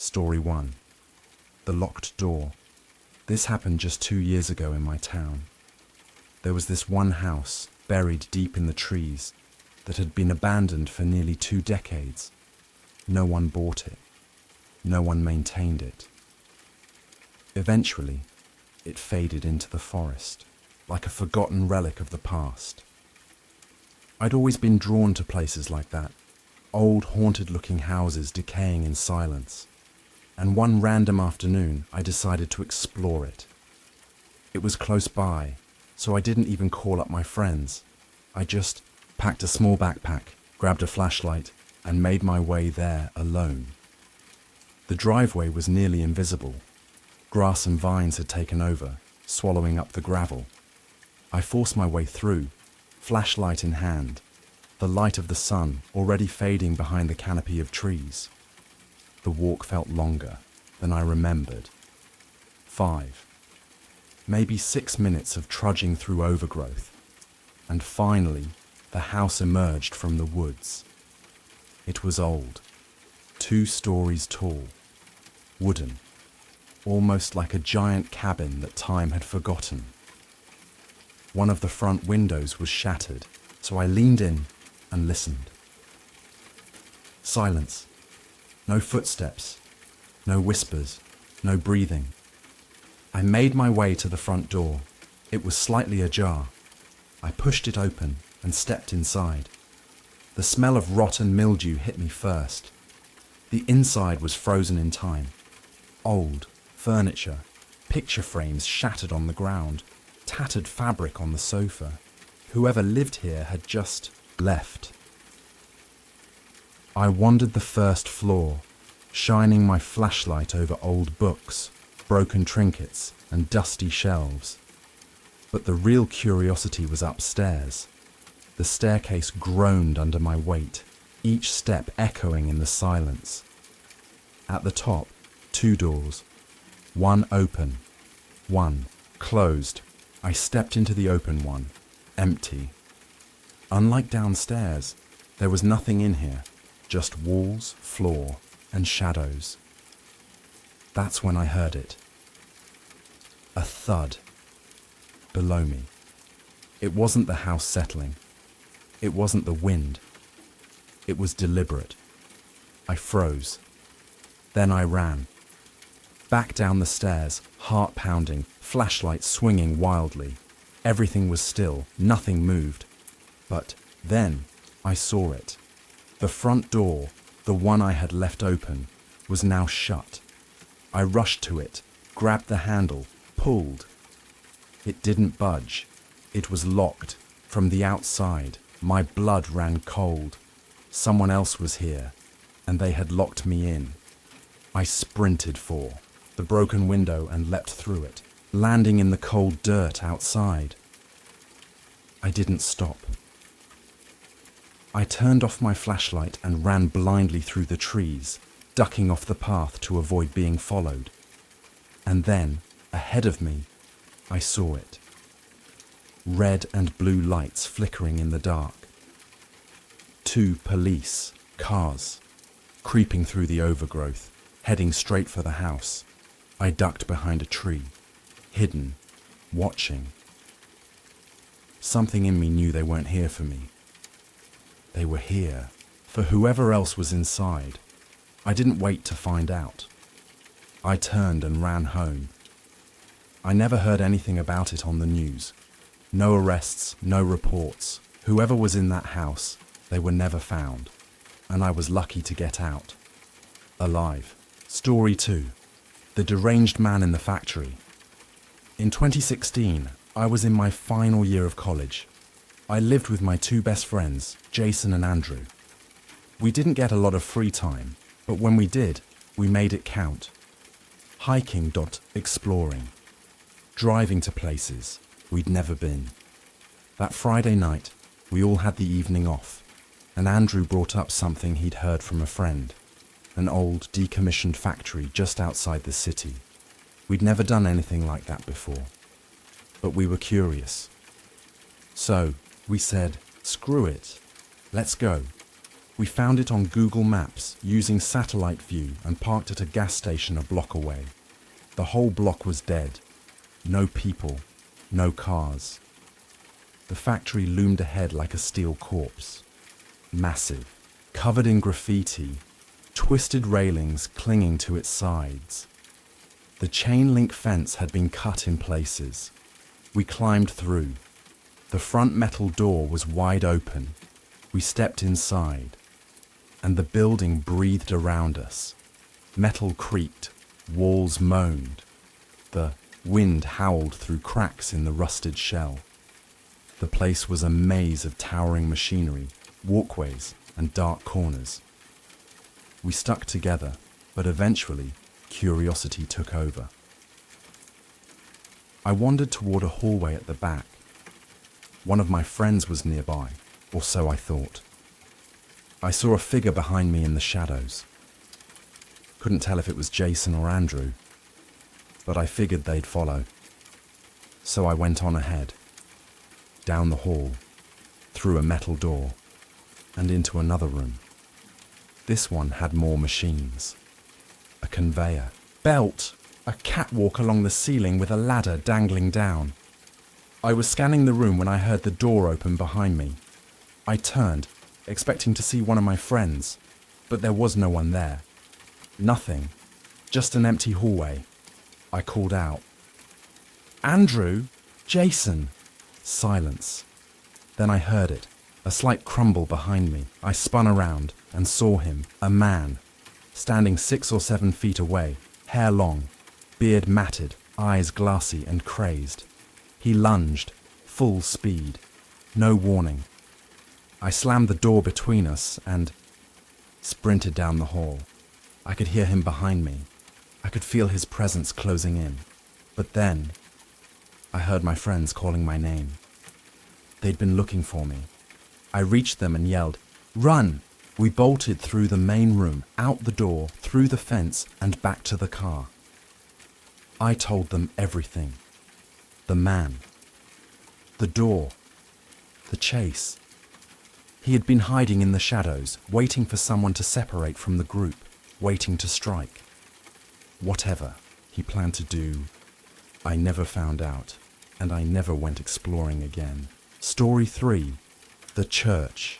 Story 1. The Locked Door. This happened just 2 years ago in my town. There was this one house, buried deep in the trees, that had been abandoned for nearly 2 decades. No one bought it. No one maintained it. Eventually, it faded into the forest, like a forgotten relic of the past. I'd always been drawn to places like that, old haunted-looking houses decaying in silence. And one random afternoon, I decided to explore it. It was close by, so I didn't even call up my friends. I just packed a small backpack, grabbed a flashlight, and made my way there alone. The driveway was nearly invisible. Grass and vines had taken over, swallowing up the gravel. I forced my way through, flashlight in hand, the light of the sun already fading behind the canopy of trees. The walk felt longer than I remembered. 5, maybe 6 minutes of trudging through overgrowth, and finally the house emerged from the woods. It was old, 2 stories tall, wooden, almost like a giant cabin that time had forgotten. One of the front windows was shattered, so I leaned in and listened. Silence. No footsteps, no whispers, no breathing. I made my way to the front door. It was slightly ajar. I pushed it open and stepped inside. The smell of rotten mildew hit me first. The inside was frozen in time. Old furniture, picture frames shattered on the ground, tattered fabric on the sofa. Whoever lived here had just left. I wandered the first floor, shining my flashlight over old books, broken trinkets, and dusty shelves. But the real curiosity was upstairs. The staircase groaned under my weight, each step echoing in the silence. At the top, 2 doors, one open, one closed. I stepped into the open one, empty. Unlike downstairs, there was nothing in here. Just walls, floor, and shadows. That's when I heard it. A thud. Below me. It wasn't the house settling. It wasn't the wind. It was deliberate. I froze. Then I ran. Back down the stairs, heart pounding, flashlight swinging wildly. Everything was still, nothing moved. But then I saw it. The front door, the one I had left open, was now shut. I rushed to it, grabbed the handle, pulled. It didn't budge. It was locked. From the outside, my blood ran cold. Someone else was here, and they had locked me in. I sprinted for the broken window and leapt through it, landing in the cold dirt outside. I didn't stop. I turned off my flashlight and ran blindly through the trees, ducking off the path to avoid being followed. And then, ahead of me, I saw it. Red and blue lights flickering in the dark. 2 police cars, creeping through the overgrowth, heading straight for the house. I ducked behind a tree, hidden, watching. Something in me knew they weren't here for me. They were here for whoever else was inside. I didn't wait to find out. I turned and ran home. I never heard anything about it on the news. No arrests, no reports. Whoever was in that house, they were never found. And I was lucky to get out. Alive. Story 2. The Deranged Man in the Factory. In 2016, I was in my final year of college. I lived with my 2 best friends, Jason and Andrew. We didn't get a lot of free time, but when we did, we made it count. Hiking. Exploring. Driving to places we'd never been. That Friday night, we all had the evening off, and Andrew brought up something he'd heard from a friend, an old decommissioned factory just outside the city. We'd never done anything like that before, but we were curious. So, we said, screw it, let's go. We found it on Google Maps using satellite view and parked at a gas station a block away. The whole block was dead. No people, no cars. The factory loomed ahead like a steel corpse. Massive, covered in graffiti, twisted railings clinging to its sides. The chain link fence had been cut in places. We climbed through. The front metal door was wide open. We stepped inside, and the building breathed around us. Metal creaked, walls moaned. The wind howled through cracks in the rusted shell. The place was a maze of towering machinery, walkways, and dark corners. We stuck together, but eventually, curiosity took over. I wandered toward a hallway at the back. One of my friends was nearby, or so I thought. I saw a figure behind me in the shadows. Couldn't tell if it was Jason or Andrew, but I figured they'd follow. So I went on ahead, down the hall, through a metal door, and into another room. This one had more machines. A conveyor, belt, a catwalk along the ceiling with a ladder dangling down. I was scanning the room when I heard the door open behind me. I turned, expecting to see one of my friends, but there was no one there. Nothing, just an empty hallway. I called out, "Andrew, Jason." Silence. Then I heard it, a slight crumble behind me. I spun around and saw him, a man, standing 6 or 7 feet away, hair long, beard matted, eyes glassy and crazed. He lunged, full speed, no warning. I slammed the door between us and sprinted down the hall. I could hear him behind me. I could feel his presence closing in. But then, I heard my friends calling my name. They'd been looking for me. I reached them and yelled, "Run!" We bolted through the main room, out the door, through the fence, and back to the car. I told them everything. The man. The door. The chase. He had been hiding in the shadows, waiting for someone to separate from the group, waiting to strike. Whatever he planned to do, I never found out, and I never went exploring again. Story 3. The church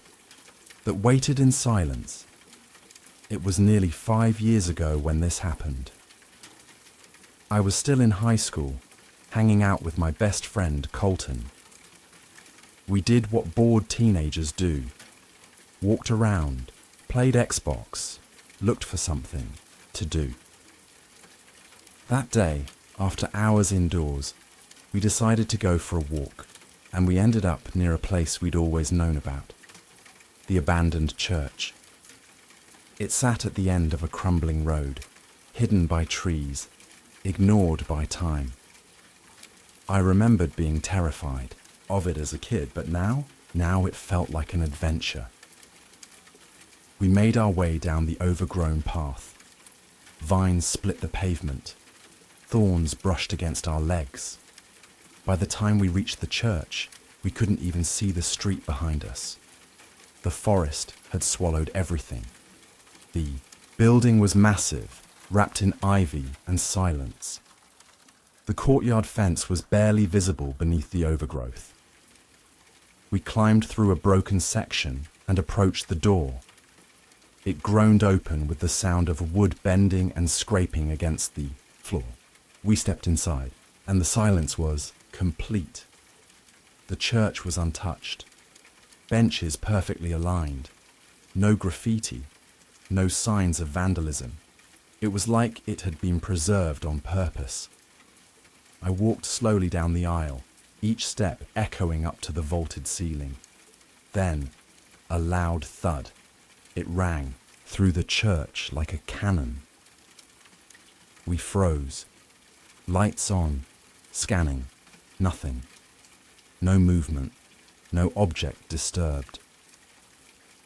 that waited in silence. It was nearly 5 years ago when this happened. I was still in high school, hanging out with my best friend, Colton. We did what bored teenagers do. Walked around, played Xbox, looked for something to do. That day, after hours indoors, we decided to go for a walk, and we ended up near a place we'd always known about, the abandoned church. It sat at the end of a crumbling road, hidden by trees, ignored by time. I remembered being terrified of it as a kid, but now it felt like an adventure. We made our way down the overgrown path. Vines split the pavement. Thorns brushed against our legs. By the time we reached the church, we couldn't even see the street behind us. The forest had swallowed everything. The building was massive, wrapped in ivy and silence. The courtyard fence was barely visible beneath the overgrowth. We climbed through a broken section and approached the door. It groaned open with the sound of wood bending and scraping against the floor. We stepped inside, and the silence was complete. The church was untouched. Benches perfectly aligned. No graffiti. No signs of vandalism. It was like it had been preserved on purpose. I walked slowly down the aisle, each step echoing up to the vaulted ceiling. Then, a loud thud. It rang through the church like a cannon. We froze. Lights on, scanning, nothing. No movement, no object disturbed.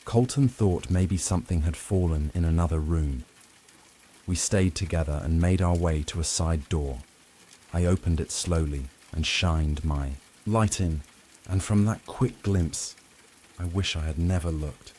Colton thought maybe something had fallen in another room. We stayed together and made our way to a side door. I opened it slowly and shined my light in, and from that quick glimpse, I wish I had never looked.